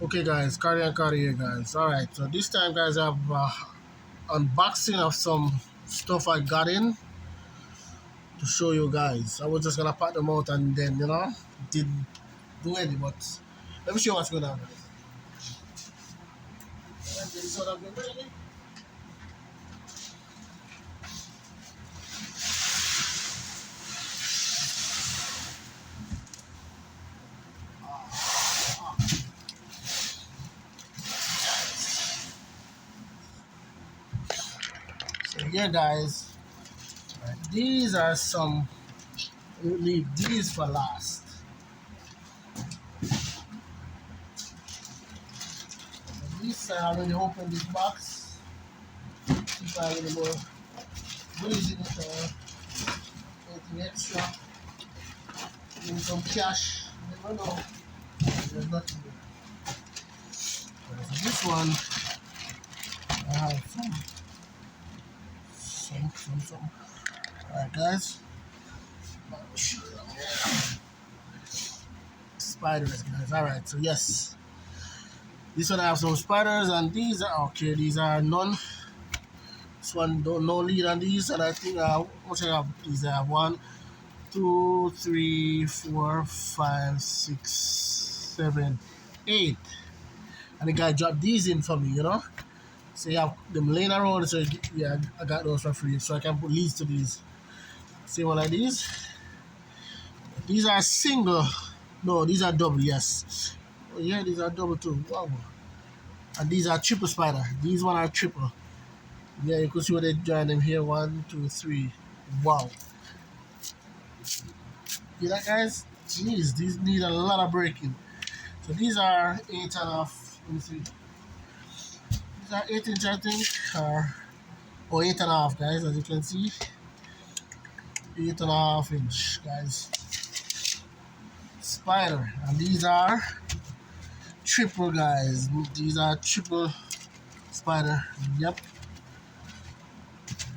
Okay, guys, carry here, guys. All right, so this time, guys, I have unboxing of some stuff I got in to show you guys. I was just gonna pack them out and then didn't do any, but let me show you what's going on, guys. And this is what I've been ready. So here, guys, these are some. We'll leave these for last. This I already opened this box. If I really more using it or anything extra, maybe some cash. You never know. There's nothing there. So this one, I have some. Alright, guys. Spiders, guys. Alright, so yes. This one I have some spiders, and these are okay. These are none. This one don't no lead on these, and I think what I have these. I have 1, 2, 3, 4, 5, 6, 7, 8, and the guy dropped these in for me. So you have them laying around. So yeah, I got those for free, so I can put leads to these. See one like these. These are single. No, these are double. Yes. Oh yeah, these are double too. Wow. And these are triple spider. These one are triple. Yeah, you can see what they join them here. 1, 2, 3. Wow. You that, guys? Jeez, these need a lot of breaking. So these are 8.5. Let me see. These are 8 inch, I think, or 8.5, guys. As you can see, 8.5 inch, guys. Spider, and these are triple, guys. These are triple spider. Yep.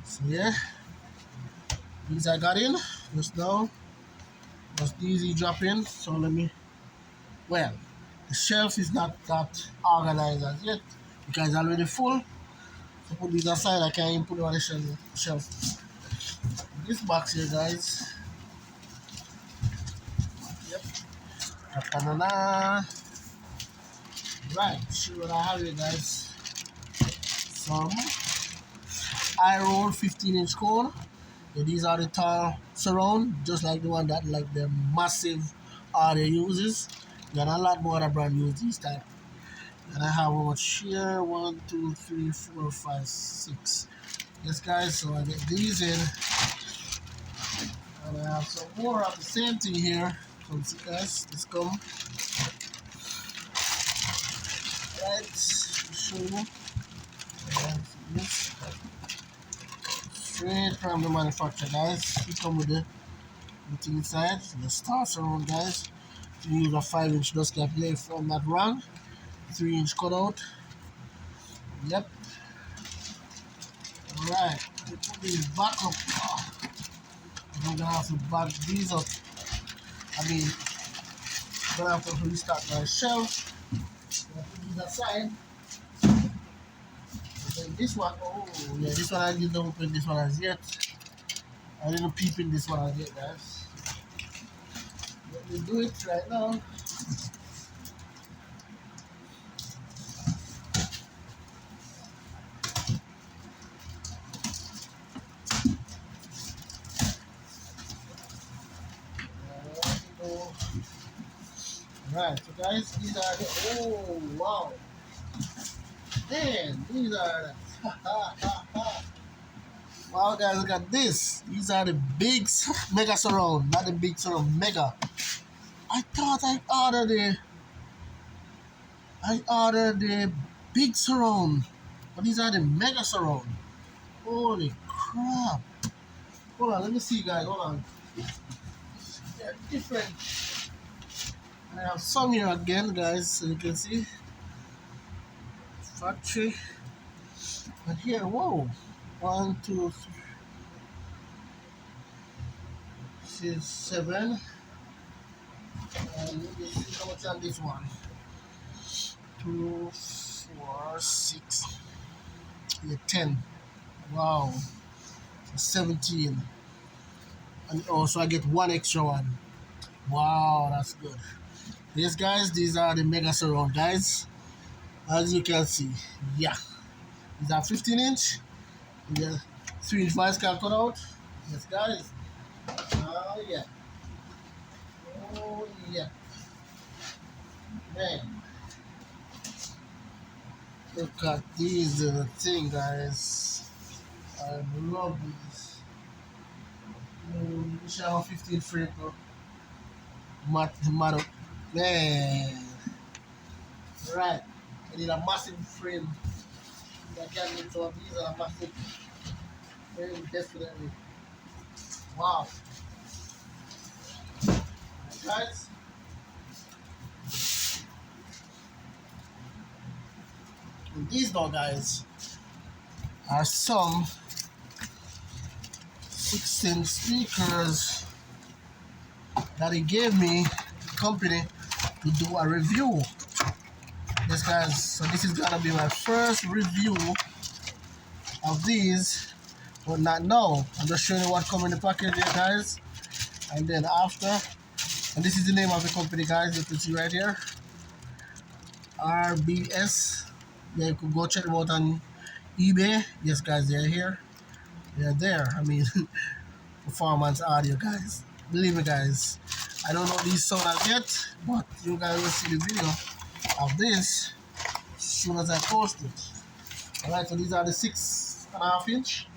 So yeah, these I got in just now. Just easy drop in. So let me. Well, the shelf is not that organized as yet because it's already full. So put these aside. I can't even put it on the shelf. This box here, guys. Yep. Ta-da-da-da. Right. See what I have here, guys. Some I roll 15-inch cone. Yeah, these are the tall surround, just like the one that like the massive audio uses. Got a lot more other brand use these type. And I have how much here? 1, 2, 3, 4, 5, 6. Yes, guys. So I get these in, and I have some more of the same thing here. Come see, guys. Let's come. Right. Show you. Yes. Straight from the manufacturer, guys. You come with the thing inside. The stars around, guys. You use a 5 inch dust cap here if I'm not wrong. 3 inch cutout. Yep. Alright. We put these back up. I'm gonna have to back these up. I mean, I'm gonna have to restart my shelf. I'm gonna put these aside. And then this one, oh yeah, this one I didn't open this one as yet. I didn't peep in this one as yet, guys. Let me do it right now. Alright, so guys, these are the, oh wow. Man, these are the, wow, guys, look at this. These are the big mega surround, not the big surround, mega. I thought I ordered the big surround, but these are the mega surround. Holy crap! Hold on, let me see, guys. Hold on. They're different. I have some here again, guys, so you can see factory. But here, whoa, 1, 2, 3, 6, 7. And let me see how much on this one. 2, 4, 6, yeah, 10. Wow, 17. And also I get one extra one. Wow, that's good. Yes, guys, these are the Mega Surround, guys. As you can see, yeah, these are 15-inch. Yeah, 3-inch vice can cut out. Yes, guys. Oh yeah. Oh yeah. Man, look at these thing, guys. I love these. This is 15 frame, bro. Matter. Man, right. I need a massive frame. I can't get some of these are massive frame, definitely. Wow. Guys, and these dog guys are some 16 speakers that he gave me, the company, to do a review. Yes, guys, so this is gonna be my first review of these, but not now. I'm just showing you what come in the package here, guys. And then after, and this is the name of the company, guys, you can see right here, RBS. Yeah, you could go check them out on eBay. Yes, guys, they're here. They're there. I mean, performance audio, guys. Believe me, guys. I don't know these sounders yet, but you guys will see the video of this as soon as I post it. Alright, so these are the 6.5-inch.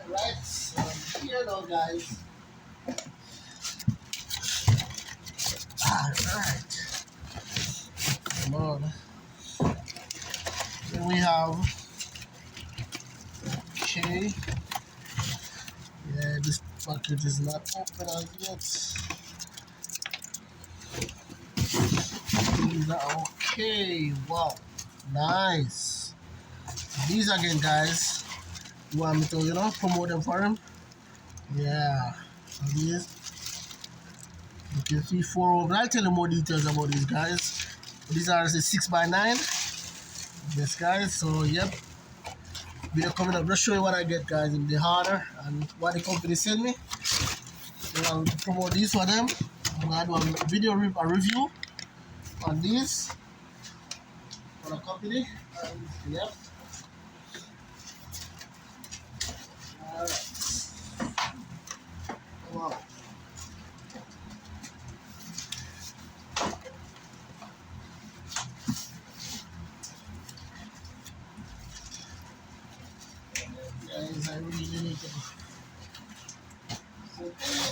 Alright, so here now, guys. Alright, come on. Then we have, okay, yeah, this package is not open as yet. These are okay, wow, nice. These again, guys, you want me to, promote them for him? Yeah, so these, you can see 4 of them. I'll tell you more details about these, guys. These are the 6x9. Yes, guys, so yep. Video coming up. Just show you what I get, guys, in the order and what the company sent me. So I'll promote these for them. I'm gonna do a video a review on these for the company. Yep. Alright. Wow. Guys, I really need to. So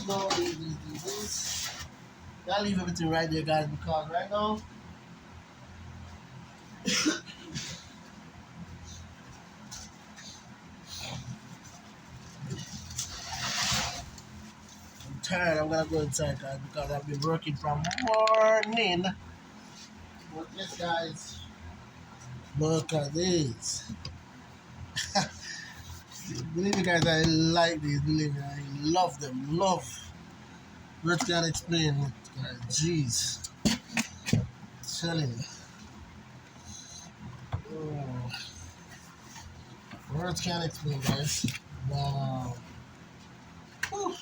no, this. I'll leave everything right there, guys, because right now I'm tired. I'm gonna go inside, guys, because I've been working from morning. But yes, guys, look at this. Believe me, guys, I like these. Believe me, I love them. Love. Words can't explain it, guys. Jeez. Telling you. Oh. Words can't explain, guys. Wow. Whew.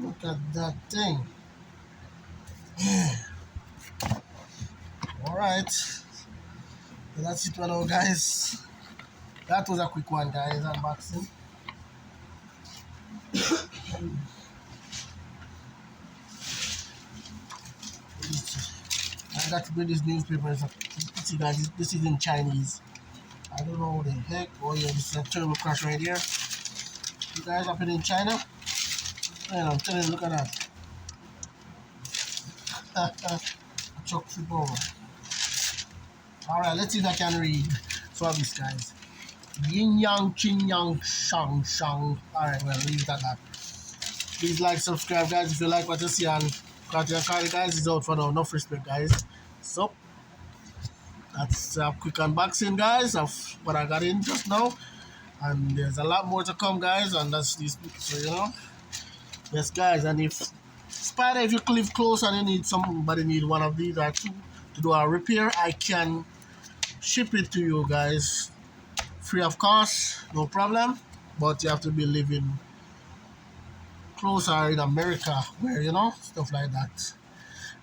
Look at that thing. Alright. So that's it for now, guys. That was a quick one, guys. Unboxing. I got to bring this newspaper. See, guys, this is in Chinese. I don't know what the heck. Oh, yeah, this is a terrible crash right here. You guys up in China? Man, I'm telling you, look at that. Chuck flip over. Alright, let's see if I can read. So this, guys. Yin yang, chin yang, shang shang. Alright, well, leave it at that. Please like, subscribe, guys, if you like what you see. And Cartier Cardi, guys, is out for now. Enough respect, guys. So, that's a quick unboxing, guys, of what I got in just now. And there's a lot more to come, guys. And that's these, so, Yes, guys, and if Spider, if you live close and you need one of these or two to do a repair, I can ship it to you guys free of cost, no problem. But you have to be living closer in America, where stuff like that.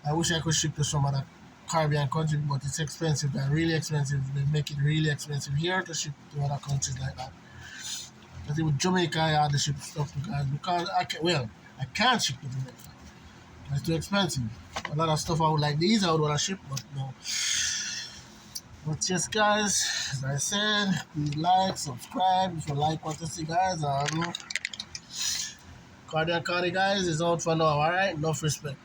I wish I could ship to some other Caribbean country, but it's expensive. They're really expensive. They make it really expensive here to ship to other countries like that. I think with Jamaica, I had to ship stuff to guys because I can't ship to Jamaica. It's too expensive. A lot of stuff I would like these, I would want to ship, but no. But yes, guys, as I said, please like, subscribe if you like what you see, guys. Cardi and Cardi, guys, is out for now, alright? Enough respect.